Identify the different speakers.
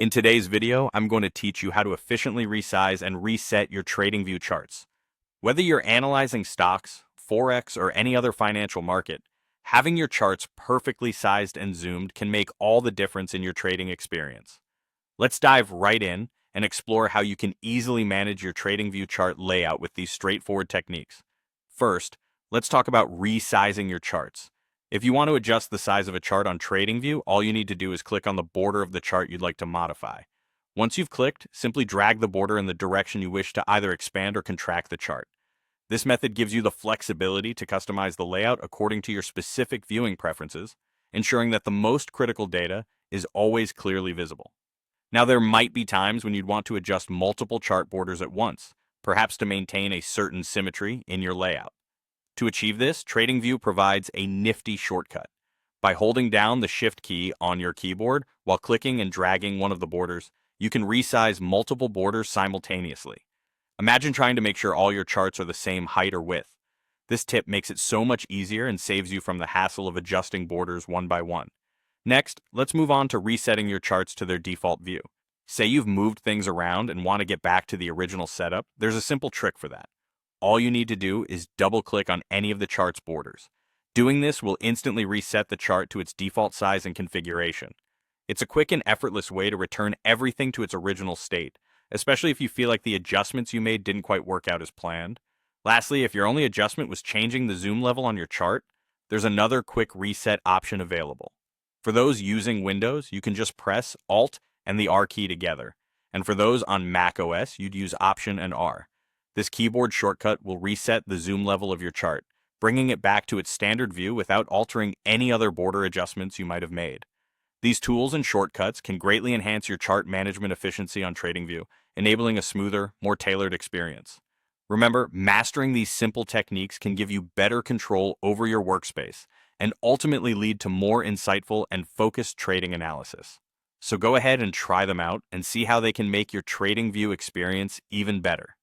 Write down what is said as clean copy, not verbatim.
Speaker 1: In today's video, I'm going to teach you how to efficiently resize and reset your TradingView charts. Whether you're analyzing stocks, Forex, or any other financial market, having your charts perfectly sized and zoomed can make all the difference in your trading experience. Let's dive right in and explore how you can easily manage your TradingView chart layout with these straightforward techniques. First, let's talk about resizing your charts. If you want to adjust the size of a chart on TradingView, all you need to do is click on the border of the chart you'd like to modify. Once you've clicked, simply drag the border in the direction you wish to either expand or contract the chart. This method gives you the flexibility to customize the layout according to your specific viewing preferences, ensuring that the most critical data is always clearly visible. Now, there might be times when you'd want to adjust multiple chart borders at once, perhaps to maintain a certain symmetry in your layout. To achieve this, TradingView provides a nifty shortcut. By holding down the Shift key on your keyboard while clicking and dragging one of the borders, you can resize multiple borders simultaneously. Imagine trying to make sure all your charts are the same height or width. This tip makes it so much easier and saves you from the hassle of adjusting borders one by one. Next, let's move on to resetting your charts to their default view. Say you've moved things around and want to get back to the original setup, there's a simple trick for that. All you need to do is double-click on any of the chart's borders. Doing this will instantly reset the chart to its default size and configuration. It's a quick and effortless way to return everything to its original state, especially if you feel like the adjustments you made didn't quite work out as planned. Lastly, if your only adjustment was changing the zoom level on your chart, there's another quick reset option available. For those using Windows, you can just press Alt and the R key together. And for those on Mac OS, you'd use Option and R. This keyboard shortcut will reset the zoom level of your chart, bringing it back to its standard view without altering any other border adjustments you might have made. These tools and shortcuts can greatly enhance your chart management efficiency on TradingView, enabling a smoother, more tailored experience. Remember, mastering these simple techniques can give you better control over your workspace and ultimately lead to more insightful and focused trading analysis. So go ahead and try them out and see how they can make your TradingView experience even better.